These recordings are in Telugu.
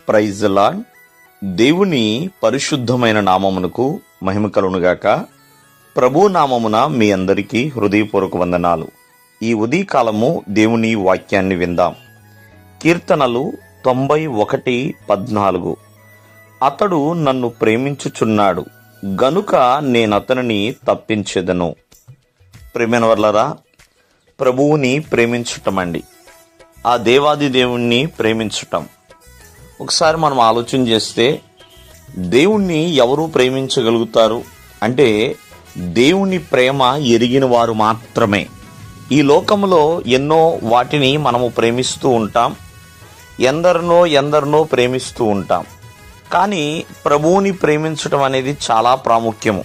Praise the lord. దేవుని పరిశుద్ధమైన నామమునకు మహిమ కలుగునుగాక. ప్రభు నామమున మీ అందరికీ హృదయపూర్వక వందనాలు. ఈ ఉదయకాలము దేవుని వాక్యాన్ని విందాం. కీర్తనలు 91:14. అతడు నన్ను ప్రేమించుచున్నాడు గనుక నేనతనిని తప్పించెదను. ప్రియమైన వర్లరా, ప్రభువుని ప్రేమించటమండి, ఆ దేవాది దేవుణ్ణి ప్రేమించటం. ఒకసారి మనం ఆలోచన చేస్తే దేవుణ్ణి ఎవరు ప్రేమించగలుగుతారు అంటే దేవుని ప్రేమ ఎరిగిన వారు మాత్రమే. ఈ లోకంలో ఎన్నో వాటిని మనము ప్రేమిస్తూ ఉంటాం, ఎందరినో ప్రేమిస్తూ ఉంటాం. కానీ ప్రభువుని ప్రేమించటం అనేది చాలా ప్రాముఖ్యము.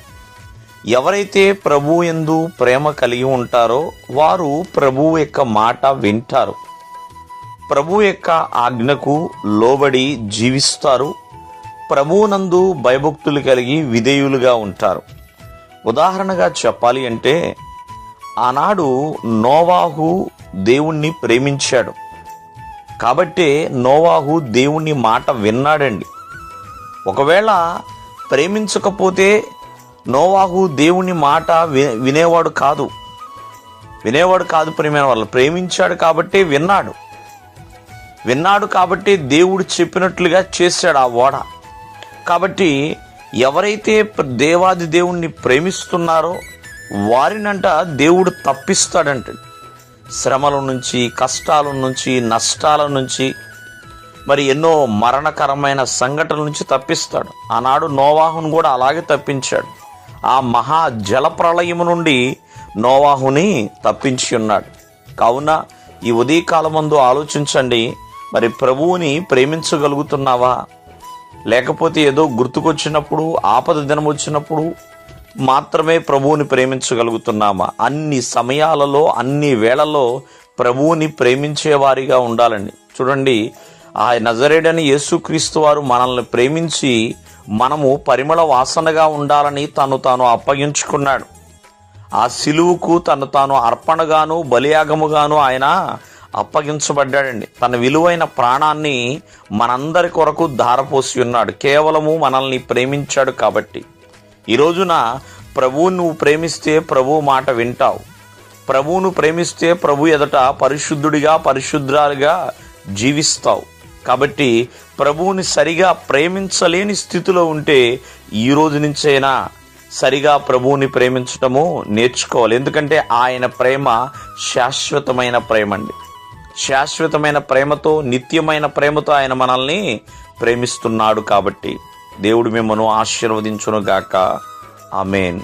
ఎవరైతే ప్రభువు యందు ప్రేమ కలిగి ఉంటారో వారు ప్రభువు యొక్క మాట వింటారు, ప్రభువు యొక్క ఆజ్ఞకు లోబడి జీవిస్తారు, ప్రభువునందు భయభక్తులు కలిగి విధేయులుగా ఉంటారు. ఉదాహరణగా చెప్పాలి అంటే ఆనాడు నోవాహు దేవుణ్ణి ప్రేమించాడు కాబట్టే నోవాహు దేవుని మాట విన్నాడండి. ఒకవేళ ప్రేమించకపోతే నోవాహు దేవుని మాట వినేవాడు కాదు. ప్రియమైన వాళ్ళు, ప్రేమించాడు కాబట్టి విన్నాడు కాబట్టి దేవుడు చెప్పినట్లుగా చేశాడు ఆ ఓడ. కాబట్టి ఎవరైతే దేవాది దేవుణ్ణి ప్రేమిస్తున్నారో వారినంట దేవుడు తప్పిస్తాడంట. శ్రమల నుంచి, కష్టాల నుంచి, నష్టాల నుంచి, మరి ఎన్నో మరణకరమైన సంఘటనల నుంచి తప్పిస్తాడు. ఆనాడు నోవాహును కూడా అలాగే తప్పించాడు. ఆ మహా జలప్రళయము నుండి నోవాహుని తప్పించి ఉన్నాడు. కావున ఈ ఉదయకాలమందు ఆలోచించండి, మరి ప్రభువుని ప్రేమించగలుగుతున్నావా? లేకపోతే ఏదో గుర్తుకొచ్చినప్పుడు, ఆపద దినం వచ్చినప్పుడు మాత్రమే ప్రభువుని ప్రేమించగలుగుతున్నామా? అన్ని సమయాలలో, అన్ని వేళల్లో ప్రభువుని ప్రేమించేవారిగా ఉండాలండి. చూడండి, ఆ నజరేయుడైన యేసుక్రీస్తు వారు మనల్ని ప్రేమించి మనము పరిమళ వాసనగా ఉండాలని తాను అప్పగించుకున్నాడు. ఆ సిలువుకు తాను అర్పణగాను బలియాగముగాను ఆయన అప్పగించబడ్డాడండి. తన విలువైన ప్రాణాన్ని మనందరి కొరకు ధారపోసి ఉన్నాడు. కేవలము మనల్ని ప్రేమించాడు కాబట్టి. ఈ రోజున ప్రభువును నువ్వు ప్రేమిస్తే ప్రభువు మాట వింటావు. ప్రభువును ప్రేమిస్తే ప్రభు ఎదుట పరిశుద్ధుడిగా, పరిశుద్ధాలుగా జీవిస్తావు. కాబట్టి ప్రభువుని సరిగా ప్రేమించలేని స్థితిలో ఉంటే ఈ రోజు నుంచైనా సరిగా ప్రభువుని ప్రేమించటము నేర్చుకోవాలి. ఎందుకంటే ఆయన ప్రేమ శాశ్వతమైన ప్రేమ అండి. శాశ్వతమైన ప్రేమతో, నిత్యమైన ప్రేమతో ఆయన మనల్ని ప్రేమిస్తున్నాడు. కాబట్టి దేవుడు మిమ్మల్ని ఆశీర్వదించును గాక. ఆమేన్.